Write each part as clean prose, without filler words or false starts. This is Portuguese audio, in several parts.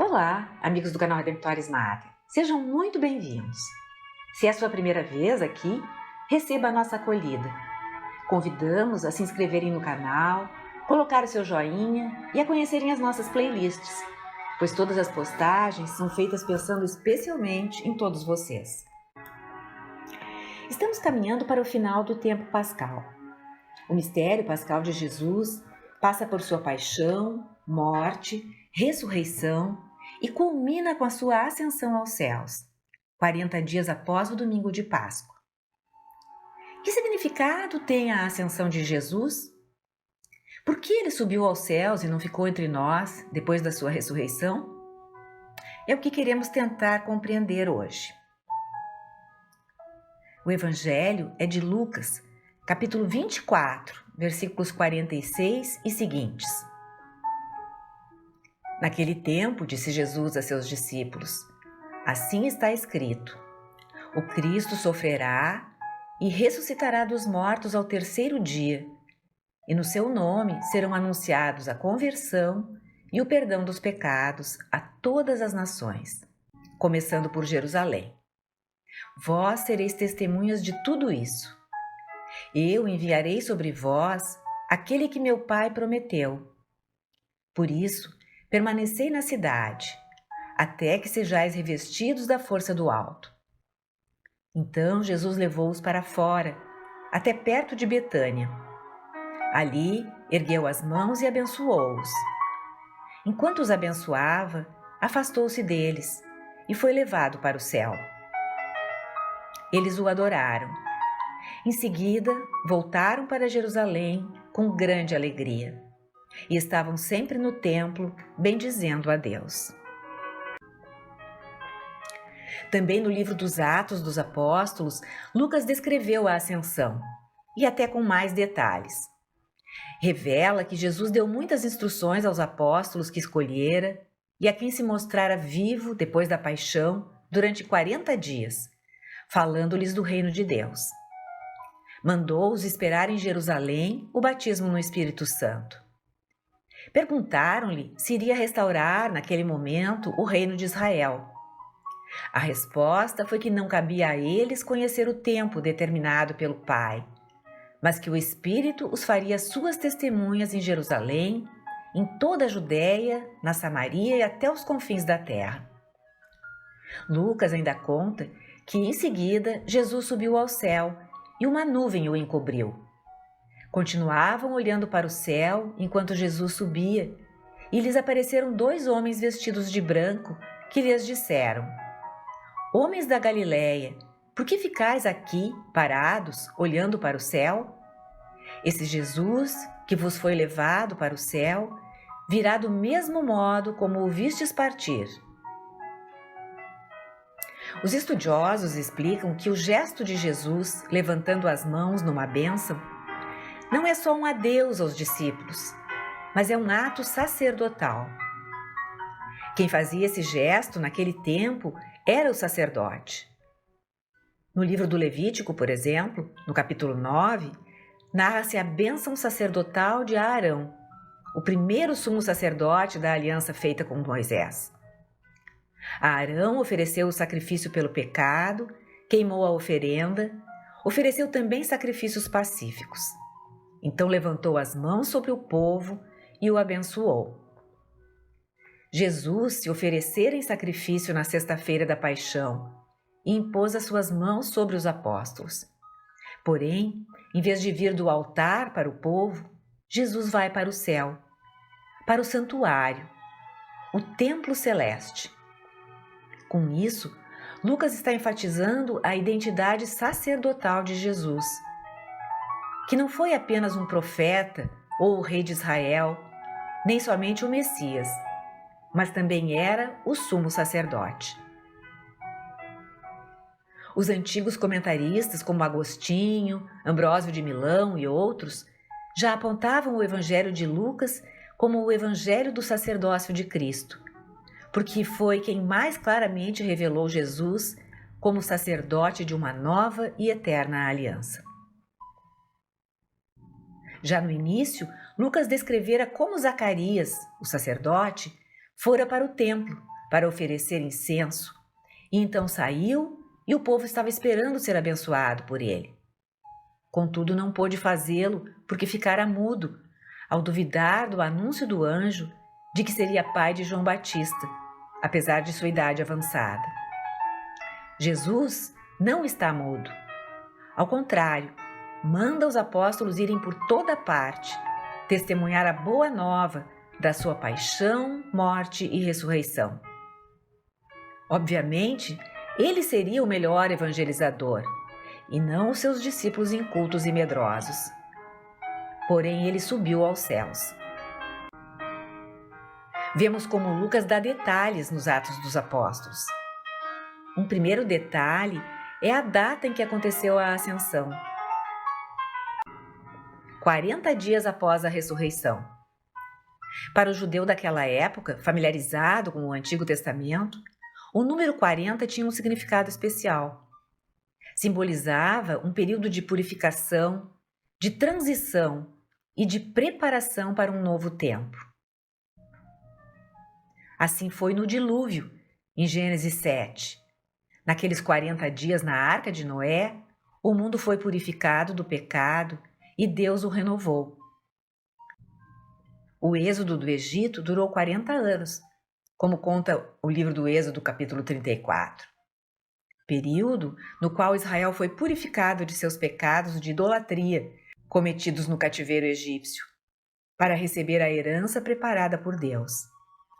Olá, amigos do canal Redemptoris Mater. Sejam muito bem-vindos. Se é a sua primeira vez aqui, receba a nossa acolhida. Convidamos a se inscreverem no canal, colocar o seu joinha e a conhecerem as nossas playlists, pois todas as postagens são feitas pensando especialmente em todos vocês. Estamos caminhando para o final do tempo pascal. O mistério pascal de Jesus passa por sua paixão, morte, ressurreição e culmina com a sua ascensão aos céus, 40 dias após o domingo de Páscoa. Que significado tem a ascensão de Jesus? Por que ele subiu aos céus e não ficou entre nós depois da sua ressurreição? É o que queremos tentar compreender hoje. O Evangelho é de Lucas, capítulo 24, versículos 46 e seguintes. Naquele tempo, disse Jesus a seus discípulos, assim está escrito, o Cristo sofrerá e ressuscitará dos mortos ao terceiro dia, e no seu nome serão anunciados a conversão e o perdão dos pecados a todas as nações, começando por Jerusalém. Vós sereis testemunhas de tudo isso. Eu enviarei sobre vós aquele que meu Pai prometeu. Por isso, permanecei na cidade, até que sejais revestidos da força do alto. Então Jesus levou-os para fora, até perto de Betânia. Ali, ergueu as mãos e abençoou-os. Enquanto os abençoava, afastou-se deles e foi levado para o céu. Eles o adoraram. Em seguida, voltaram para Jerusalém com grande alegria. E estavam sempre no templo, bendizendo a Deus. Também no livro dos Atos dos Apóstolos, Lucas descreveu a ascensão, e até com mais detalhes. Revela que Jesus deu muitas instruções aos apóstolos que escolhera e a quem se mostrara vivo depois da paixão durante 40 dias, falando-lhes do reino de Deus. Mandou-os esperar em Jerusalém o batismo no Espírito Santo. Perguntaram-lhe se iria restaurar, naquele momento, o reino de Israel. A resposta foi que não cabia a eles conhecer o tempo determinado pelo Pai, mas que o Espírito os faria suas testemunhas em Jerusalém, em toda a Judéia, na Samaria e até os confins da terra. Lucas ainda conta que, em seguida, Jesus subiu ao céu e uma nuvem o encobriu. Continuavam olhando para o céu enquanto Jesus subia, e lhes apareceram 2 homens vestidos de branco que lhes disseram: Homens da Galileia, por que ficais aqui, parados, olhando para o céu? Esse Jesus, que vos foi levado para o céu, virá do mesmo modo como o vistes partir. Os estudiosos explicam que o gesto de Jesus, levantando as mãos numa bênção, não é só um adeus aos discípulos, mas é um ato sacerdotal. Quem fazia esse gesto naquele tempo era o sacerdote. No livro do Levítico, por exemplo, no capítulo 9, narra-se a bênção sacerdotal de Arão, o primeiro sumo sacerdote da aliança feita com Moisés. Arão ofereceu o sacrifício pelo pecado, queimou a oferenda, ofereceu também sacrifícios pacíficos. Então levantou as mãos sobre o povo e o abençoou. Jesus se oferecera em sacrifício na sexta-feira da paixão e impôs as suas mãos sobre os apóstolos. Porém, em vez de vir do altar para o povo, Jesus vai para o céu, para o santuário, o templo celeste. Com isso, Lucas está enfatizando a identidade sacerdotal de Jesus, que não foi apenas um profeta ou o rei de Israel, nem somente o Messias, mas também era o sumo sacerdote. Os antigos comentaristas, como Agostinho, Ambrósio de Milão e outros, já apontavam o Evangelho de Lucas como o Evangelho do sacerdócio de Cristo, porque foi quem mais claramente revelou Jesus como sacerdote de uma nova e eterna aliança. Já no início, Lucas descrevera como Zacarias, o sacerdote, fora para o templo para oferecer incenso, e então saiu e o povo estava esperando ser abençoado por ele. Contudo, não pôde fazê-lo porque ficara mudo, ao duvidar do anúncio do anjo de que seria pai de João Batista, apesar de sua idade avançada. Jesus não está mudo. Ao contrário, manda os apóstolos irem por toda parte, testemunhar a boa nova da sua paixão, morte e ressurreição. Obviamente, ele seria o melhor evangelizador, e não os seus discípulos incultos e medrosos. Porém, ele subiu aos céus. Vemos como Lucas dá detalhes nos Atos dos Apóstolos. Um primeiro detalhe é a data em que aconteceu a ascensão. 40 dias após a ressurreição. Para o judeu daquela época, familiarizado com o Antigo Testamento, o número 40 tinha um significado especial. Simbolizava um período de purificação, de transição e de preparação para um novo tempo. Assim foi no dilúvio, em Gênesis 7. Naqueles 40 dias na Arca de Noé, o mundo foi purificado do pecado e Deus o renovou. O êxodo do Egito durou 40 anos, como conta o livro do Êxodo, capítulo 34. Período no qual Israel foi purificado de seus pecados de idolatria cometidos no cativeiro egípcio, para receber a herança preparada por Deus,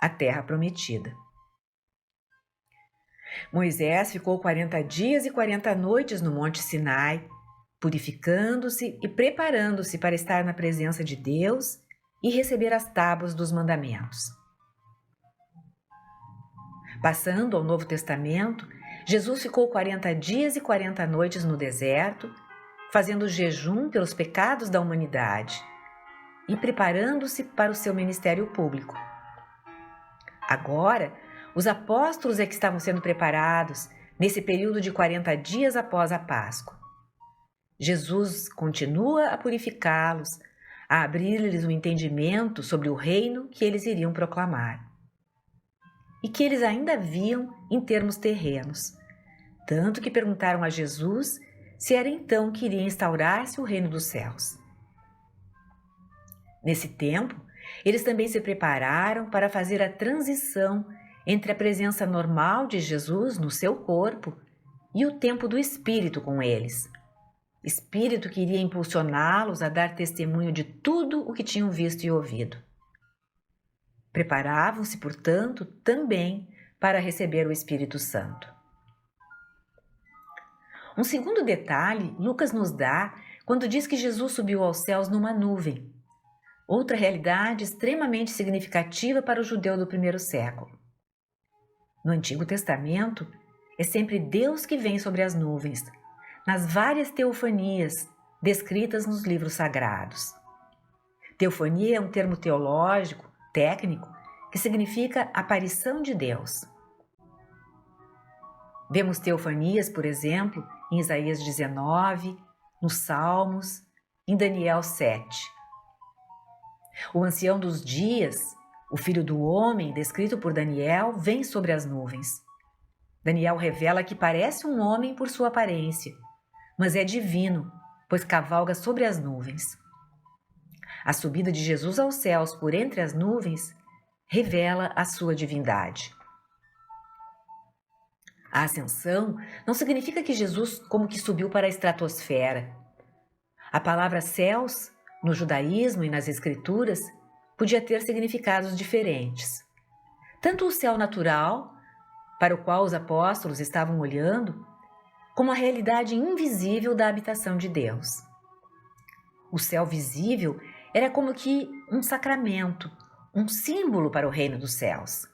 a terra prometida. Moisés ficou 40 dias e 40 noites no Monte Sinai, purificando-se e preparando-se para estar na presença de Deus e receber as tábuas dos mandamentos. Passando ao Novo Testamento, Jesus ficou 40 dias e 40 noites no deserto, fazendo jejum pelos pecados da humanidade e preparando-se para o seu ministério público. Agora, os apóstolos é que estavam sendo preparados nesse período de 40 dias após a Páscoa. Jesus continua a purificá-los, a abrir-lhes o entendimento sobre o reino que eles iriam proclamar. E que eles ainda viam em termos terrenos, tanto que perguntaram a Jesus se era então que iria instaurar-se o reino dos céus. Nesse tempo, eles também se prepararam para fazer a transição entre a presença normal de Jesus no seu corpo e o tempo do Espírito com eles. Espírito que iria impulsioná-los a dar testemunho de tudo o que tinham visto e ouvido. Preparavam-se, portanto, também para receber o Espírito Santo. Um segundo detalhe Lucas nos dá quando diz que Jesus subiu aos céus numa nuvem. Outra realidade extremamente significativa para o judeu do primeiro século. No Antigo Testamento, é sempre Deus que vem sobre as nuvens, nas várias teofanias descritas nos livros sagrados. Teofania é um termo teológico, técnico, que significa aparição de Deus. Vemos teofanias, por exemplo, em Isaías 19, nos Salmos, em Daniel 7. O ancião dos dias, o filho do homem, descrito por Daniel, vem sobre as nuvens. Daniel revela que parece um homem por sua aparência, mas é divino, pois cavalga sobre as nuvens. A subida de Jesus aos céus por entre as nuvens revela a sua divindade. A ascensão não significa que Jesus como que subiu para a estratosfera. A palavra céus, no judaísmo e nas escrituras, podia ter significados diferentes. Tanto o céu natural, para o qual os apóstolos estavam olhando, como a realidade invisível da habitação de Deus. O céu visível era como que um sacramento, um símbolo para o reino dos céus.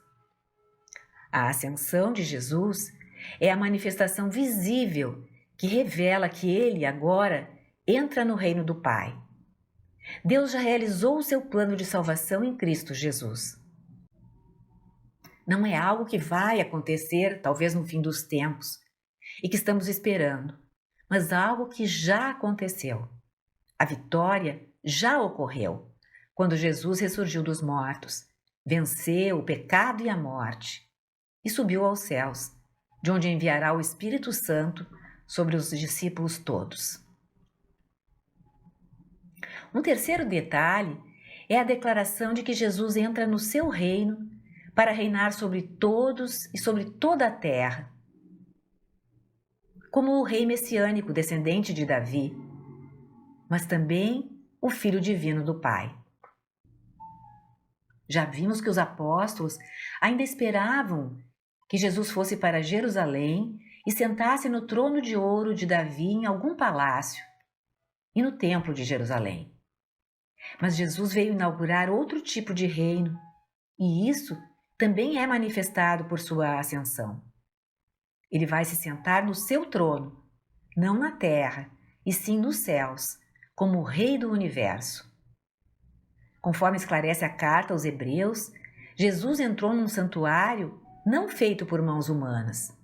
A ascensão de Jesus é a manifestação visível que revela que ele agora entra no reino do Pai. Deus já realizou o seu plano de salvação em Cristo Jesus. Não é algo que vai acontecer, talvez no fim dos tempos, e que estamos esperando, mas algo que já aconteceu. A vitória já ocorreu, quando Jesus ressurgiu dos mortos, venceu o pecado e a morte. e subiu aos céus, de onde enviará o Espírito Santo sobre os discípulos todos. Um terceiro detalhe é a declaração de que Jesus entra no seu reino para reinar sobre todos e sobre toda a terra, como o rei messiânico descendente de Davi, mas também o Filho divino do Pai. Já vimos que os apóstolos ainda esperavam que Jesus fosse para Jerusalém e sentasse no trono de ouro de Davi em algum palácio e no templo de Jerusalém. Mas Jesus veio inaugurar outro tipo de reino, e isso também é manifestado por sua ascensão. Ele vai se sentar no seu trono, não na terra, e sim nos céus, como o Rei do Universo. Conforme esclarece a carta aos Hebreus, Jesus entrou num santuário não feito por mãos humanas.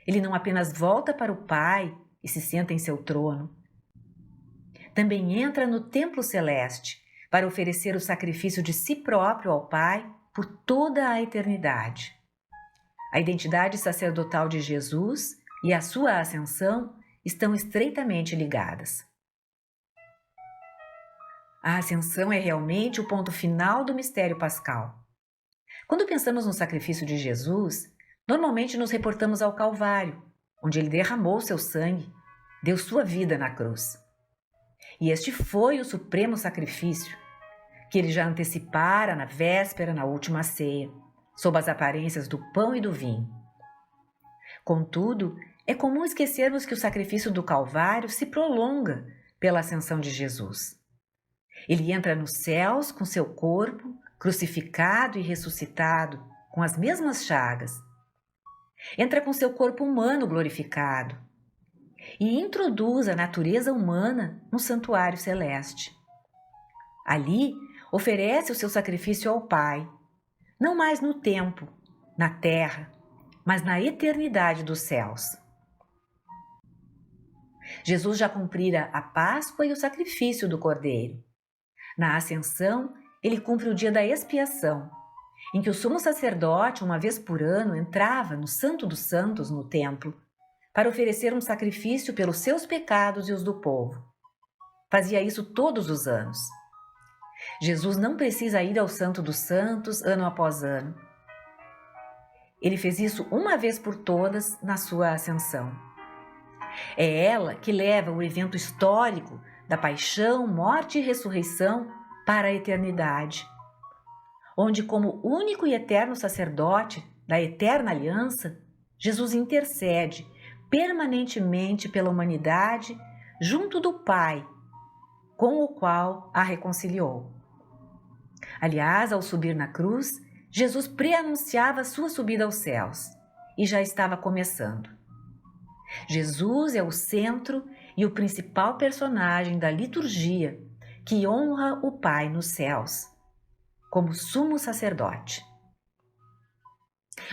Ele não apenas volta para o Pai e se senta em seu trono, também entra no templo celeste para oferecer o sacrifício de si próprio ao Pai por toda a eternidade. A identidade sacerdotal de Jesus e a sua ascensão estão estreitamente ligadas. A ascensão é realmente o ponto final do mistério pascal. Quando pensamos no sacrifício de Jesus, normalmente nos reportamos ao Calvário, onde ele derramou seu sangue, deu sua vida na cruz. E este foi o supremo sacrifício, que ele já antecipara na véspera, na última ceia, sob as aparências do pão e do vinho. Contudo, é comum esquecermos que o sacrifício do Calvário se prolonga pela ascensão de Jesus. Ele entra nos céus com seu corpo, crucificado e ressuscitado, com as mesmas chagas. Entra com seu corpo humano glorificado e introduz a natureza humana no santuário celeste. Ali, oferece o seu sacrifício ao Pai, não mais no tempo, na terra, mas na eternidade dos céus. Jesus já cumprira a Páscoa e o sacrifício do Cordeiro. Na ascensão, ele cumpre o dia da expiação, em que o sumo sacerdote, uma vez por ano, entrava no Santo dos Santos, no templo, para oferecer um sacrifício pelos seus pecados e os do povo. Fazia isso todos os anos. Jesus não precisa ir ao Santo dos Santos ano após ano. Ele fez isso uma vez por todas na sua ascensão. É ela que leva o evento histórico da paixão, morte e ressurreição para a eternidade, onde, como único e eterno sacerdote da eterna aliança, Jesus intercede permanentemente pela humanidade junto do Pai, com o qual a reconciliou. Aliás, ao subir na cruz, Jesus preanunciava sua subida aos céus e já estava começando. Jesus é o centro e o principal personagem da liturgia que honra o Pai nos céus, como sumo sacerdote.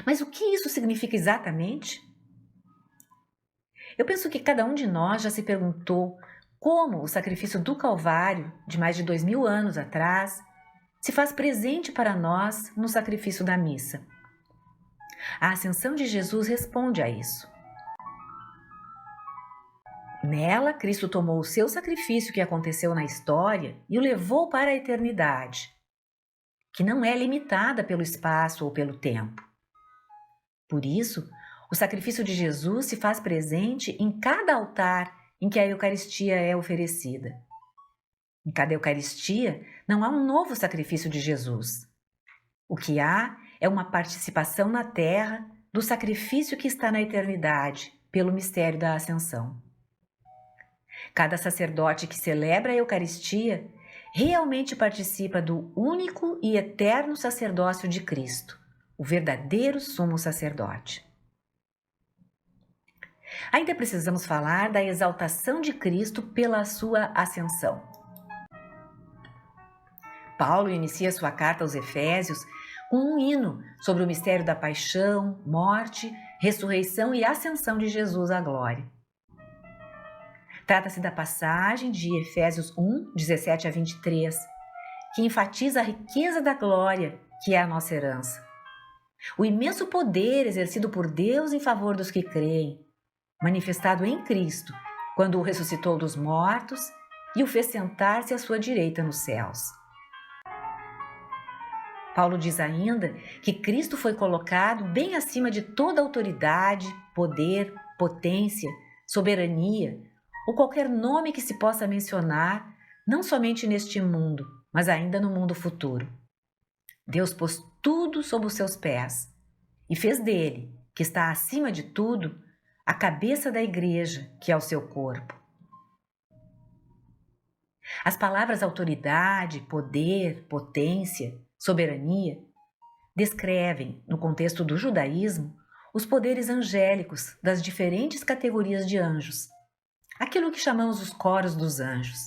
Mas o que isso significa exatamente? Eu penso que cada um de nós já se perguntou como o sacrifício do Calvário, de mais de 2000 anos atrás, se faz presente para nós no sacrifício da missa. A ascensão de Jesus responde a isso. Nela, Cristo tomou o seu sacrifício que aconteceu na história e o levou para a eternidade, que não é limitada pelo espaço ou pelo tempo. Por isso, o sacrifício de Jesus se faz presente em cada altar em que a Eucaristia é oferecida. Em cada Eucaristia, não há um novo sacrifício de Jesus. O que há é uma participação na terra do sacrifício que está na eternidade, pelo mistério da Ascensão. Cada sacerdote que celebra a Eucaristia realmente participa do único e eterno sacerdócio de Cristo, o verdadeiro sumo sacerdote. Ainda precisamos falar da exaltação de Cristo pela sua ascensão. Paulo inicia sua carta aos Efésios com um hino sobre o mistério da paixão, morte, ressurreição e ascensão de Jesus à glória. Trata-se da passagem de Efésios 1, 17 a 23, que enfatiza a riqueza da glória que é a nossa herança. O imenso poder exercido por Deus em favor dos que creem, manifestado em Cristo, quando o ressuscitou dos mortos e o fez sentar-se à sua direita nos céus. Paulo diz ainda que Cristo foi colocado bem acima de toda autoridade, poder, potência, soberania ou qualquer nome que se possa mencionar, não somente neste mundo, mas ainda no mundo futuro. Deus pôs tudo sob os seus pés e fez dele, que está acima de tudo, a cabeça da igreja, que é o seu corpo. As palavras autoridade, poder, potência, soberania descrevem, no contexto do judaísmo, os poderes angélicos das diferentes categorias de anjos, aquilo que chamamos os coros dos anjos.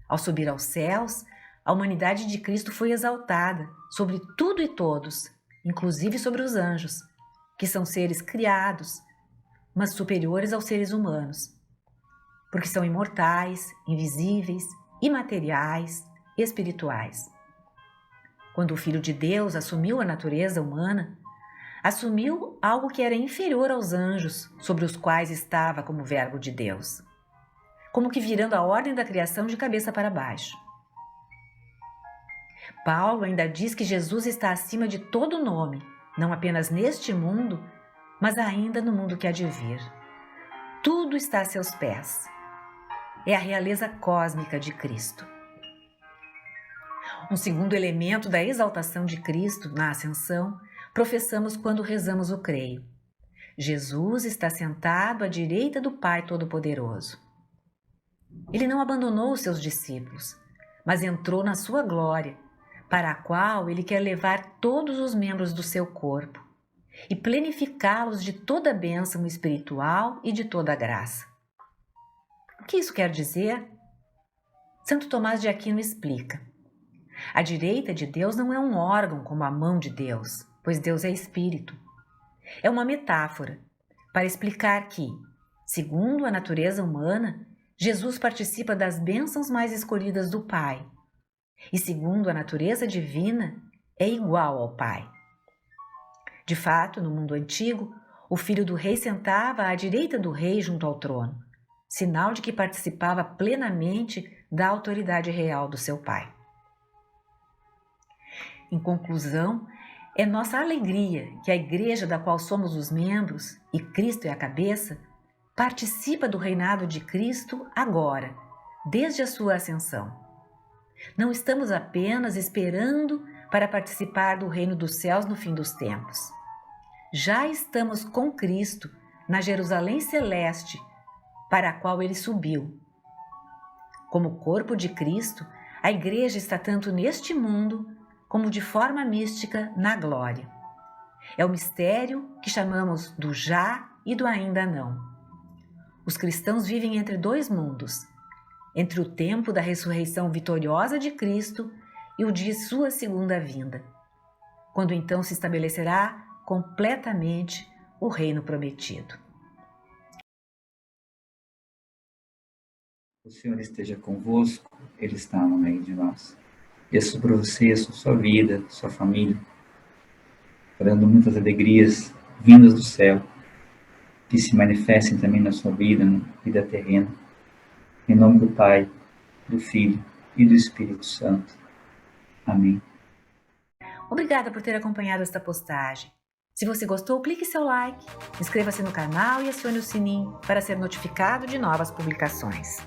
Ao subir aos céus, a humanidade de Cristo foi exaltada sobre tudo e todos, inclusive sobre os anjos, que são seres criados, mas superiores aos seres humanos, porque são imortais, invisíveis, imateriais, espirituais. Quando o Filho de Deus assumiu a natureza humana, assumiu algo que era inferior aos anjos, sobre os quais estava como Verbo de Deus, como que virando a ordem da criação de cabeça para baixo. Paulo ainda diz que Jesus está acima de todo nome, não apenas neste mundo, mas ainda no mundo que há de vir. Tudo está a seus pés. É a realeza cósmica de Cristo. Um segundo elemento da exaltação de Cristo na ascensão, professamos quando rezamos o creio. Jesus está sentado à direita do Pai Todo-Poderoso. Ele não abandonou os seus discípulos, mas entrou na sua glória, para a qual ele quer levar todos os membros do seu corpo e plenificá-los de toda a bênção espiritual e de toda a graça. O que isso quer dizer? Santo Tomás de Aquino explica. A direita de Deus não é um órgão como a mão de Deus, pois Deus é espírito. É uma metáfora para explicar que, segundo a natureza humana, Jesus participa das bênçãos mais escolhidas do Pai e, segundo a natureza divina, é igual ao Pai. De fato, no mundo antigo, o filho do rei sentava à direita do rei junto ao trono, sinal de que participava plenamente da autoridade real do seu pai. Em conclusão, é nossa alegria que a igreja da qual somos os membros, e Cristo é a cabeça, participa do reinado de Cristo agora, desde a sua ascensão. Não estamos apenas esperando para participar do reino dos céus no fim dos tempos. Já estamos com Cristo na Jerusalém celeste, para a qual ele subiu. Como corpo de Cristo, a igreja está tanto neste mundo como de forma mística na glória. É o mistério que chamamos do já e do ainda não. Os cristãos vivem entre dois mundos, entre o tempo da ressurreição vitoriosa de Cristo e o de sua segunda vinda, quando então se estabelecerá completamente o reino prometido. O Senhor esteja convosco, Ele está no meio de nós. Desça sobre você, sobre sua vida, sua família, dando muitas alegrias vindas do céu, que se manifestem também na sua vida, na vida terrena. Em nome do Pai, do Filho e do Espírito Santo. Amém. Obrigada por ter acompanhado esta postagem. Se você gostou, clique seu like, inscreva-se no canal e acione o sininho para ser notificado de novas publicações.